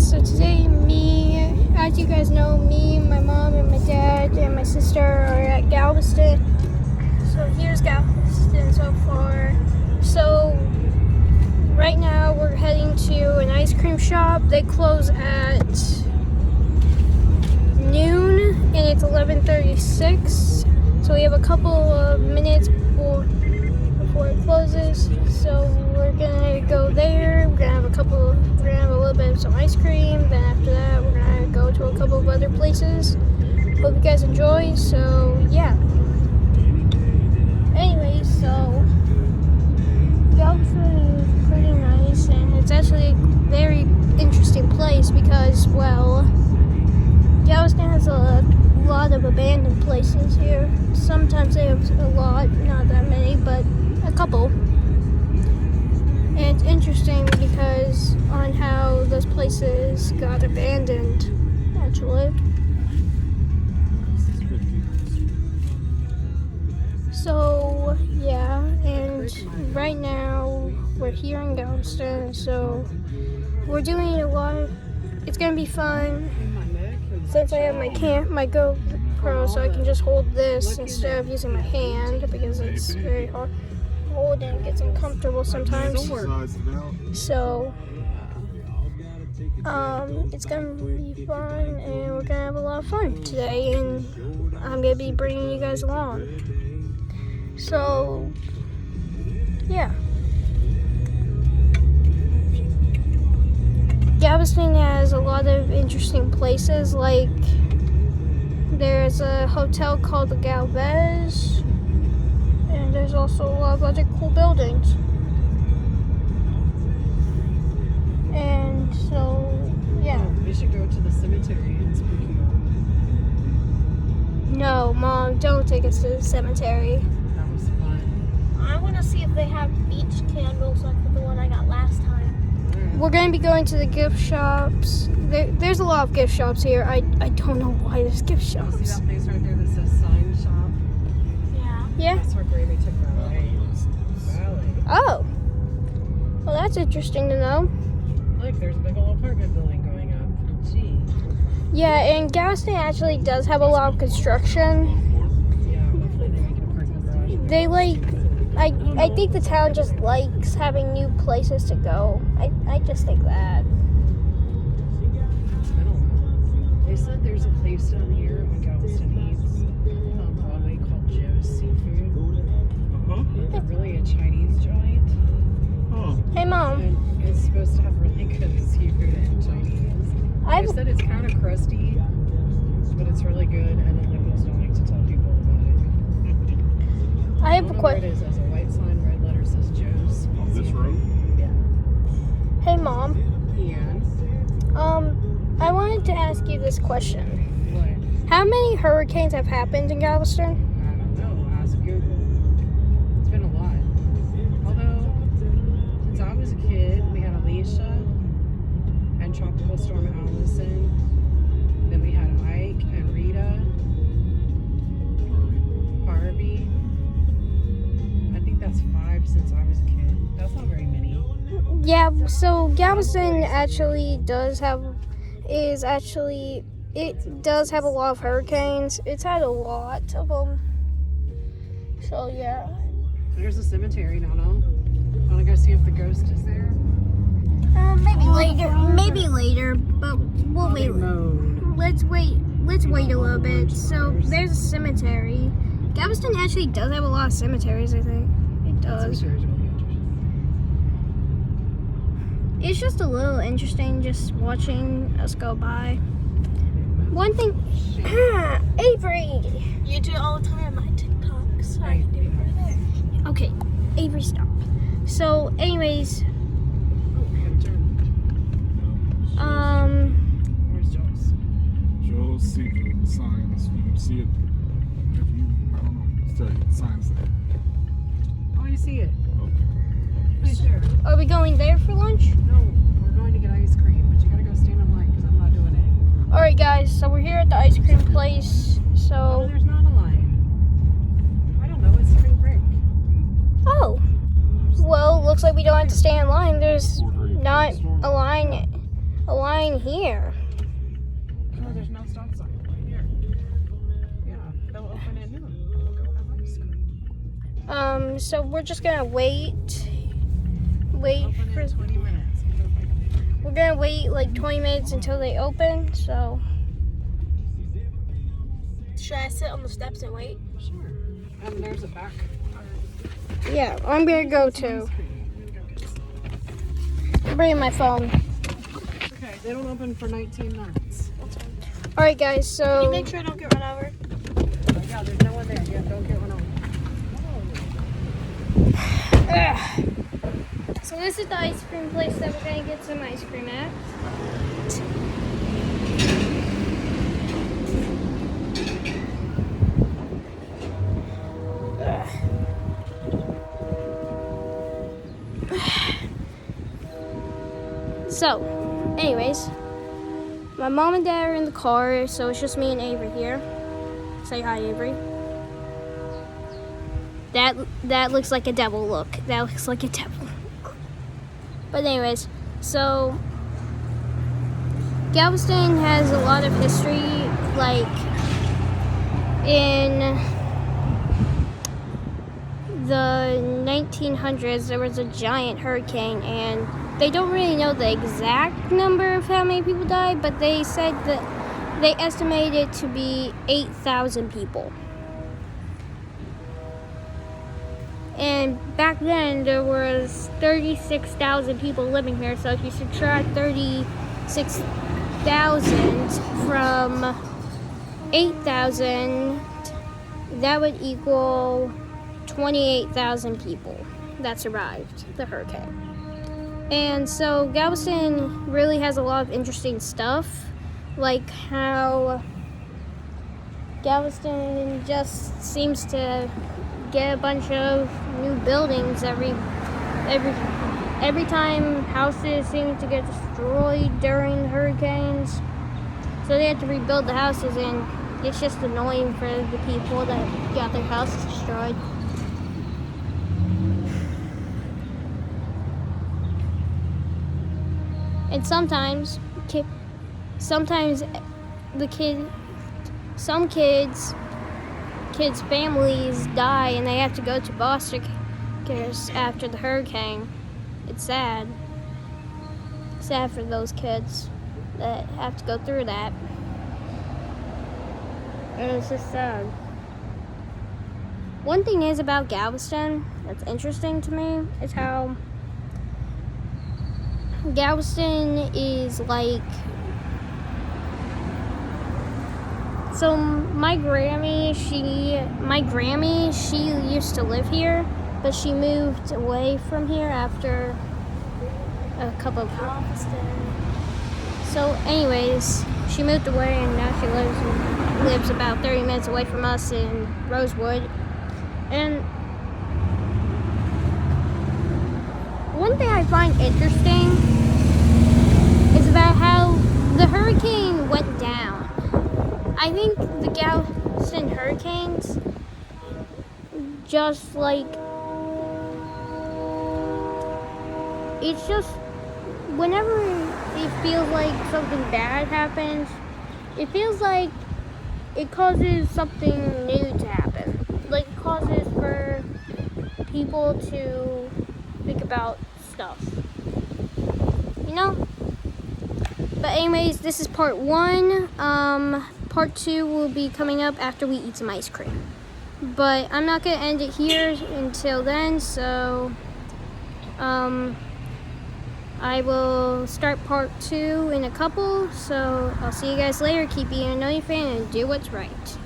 so today as you guys know, me, my mom, and my dad, and my sister are at Galveston. So here's Galveston so far. So right now we're heading to an ice cream shop. They close at noon and it's 11:36. So we have a couple of minutes before it closes. So we're gonna go there. We're gonna have a little bit of some ice cream. Then after that, we're gonna go to a couple of other places. Hope you guys enjoy. So yeah. Anyway, so Galveston is pretty nice, and it's actually a very interesting place because, well, Galveston has a lot of abandoned places here. Sometimes they have a lot, not that many, but a couple. And it's interesting because on how those places got abandoned, actually. So, yeah, and right now we're here in Galveston, so we're doing a lot. It's gonna be fun since I have my GoPro, so I can just hold this instead of using my hand because it's very hard to hold and it gets uncomfortable sometimes. So, it's gonna be fun, and we're gonna have a lot of fun today, and I'm gonna be bringing you guys along. So, yeah. Galveston has a lot of interesting places, like there's a hotel called the Galveston, and there's also a lot of other cool buildings. And so, yeah. We should go to the cemetery and spooky. No, Mom, don't take us to the cemetery. That was fun. I want to see if they have beach candles like the one I got last time. We're going to be going to the gift shops. There's a lot of gift shops here. I don't know why there's gift See shops. that place right there that says sign shop? Yeah. Yeah? That's where Gravy took Valley. Oh. Well, that's interesting to know. Look, there's a big old apartment building going up. Gee. Yeah, and Galveston actually does have a lot of construction. Yeah, hopefully they make it a parking garage. They I think the town just likes having new places to go. I just think that. It's been a while. They said there's a place down here on Galveston Eats on Broadway called Joe's Seafood. It's really a Chinese joint. Hey, Mom. And it's supposed to have really good seafood and Chinese. They said it's kind of crusty, but it's really good, and the locals don't like to tell people about it. I have a What it question. is, as a white sign, red letter says Joe's. On this road? Yeah. Hey, Mom. And I wanted to ask you this question. what? How many hurricanes have happened in Galveston? I don't know. Ask Google. It's been a lot. Although, since I was a kid, we had Alicia and Tropical Storm Allison. Then we had Ike and Rita. Harvey. I think that's 5 since I was a kid. That's not very many. Yeah, so Galveston actually does have a lot of hurricanes. It's had a lot of them. So yeah. There's a cemetery, Nano. Wanna go see if the ghost is there? Maybe later, but we'll wait. Let's wait a little bit. So there's a cemetery. Galveston actually does have a lot of cemeteries, I think. It does. Cemetery's really interesting. It's just a little interesting just watching us go by. One thing, Avery. You do it all the time on my TikTok, so I can do it right there. Okay, Avery, stop. So, anyways, We gotta turn. Where's Joe's? Joe's Seafood signs. You can see it. If you, I don't know, the signs there. Oh, you see it. Okay. Right there. are we going there for lunch? No, we're going to get ice cream, but you gotta go stand in line because I'm not doing it. Alright, guys, so we're here at the ice cream place. Oh, So, there's not a line. I don't know. It's spring break. oh, well, looks like we don't have to stay in line. There's not a line sign here. Oh, there's no stop sign. Here. Yeah, they'll open at noon. We'll go have ice cream. So we're just gonna wait Open for. in 20 minutes. We're gonna wait like 20 minutes until they open. So Should I sit on the steps and wait? Sure. And there's a back. yeah, I'm gonna go too. I'm bringing my phone. Okay, they don't open for 19 minutes. All right, guys. Can So you make sure I don't get run over? Oh, yeah, there's no one there. Yeah, don't get one over. So this is the ice cream place that we're gonna get some ice cream at. So, anyways, my mom and dad are in the car, so it's just me and Avery here. Say hi, Avery. That looks like a devil look. That looks like a devil. But anyways, so Galveston has a lot of history. Like in the 1900s, there was a giant hurricane, and they don't really know the exact number of how many people died, but they said that they estimated to be 8,000 people. And back then, there was 36,000 people living here. So if you subtract 36,000 from 8,000, that would equal 28,000 people that survived the hurricane. And so Galveston really has a lot of interesting stuff, like how Galveston just seems to get a bunch of new buildings every time houses seem to get destroyed during hurricanes. So they have to rebuild the houses, and it's just annoying for the people that got their houses destroyed. And sometimes some kids' families die and they have to go to foster care after the hurricane. It's sad. Sad for those kids that have to go through that. And it's just sad. One thing is about Galveston that's interesting to me is how Galveston is like. So my Grammy, she used to live here, but she moved away from here after a couple of Galveston. So anyways, she moved away, and now she lives about 30 minutes away from us in Rosewood. And one thing I find interesting is about how the hurricane went down. I think the Galveston hurricanes just like, it's just whenever it feels like something bad happens, it feels like it causes something new to happen. Like it causes for people to think about stuff. You know? But anyways, this is part 1. Part 2 will be coming up after we eat some ice cream. But I'm not going to end it here until then, so I will start part 2 in a couple. So I'll see you guys later. Keep being a Noni fan and do what's right.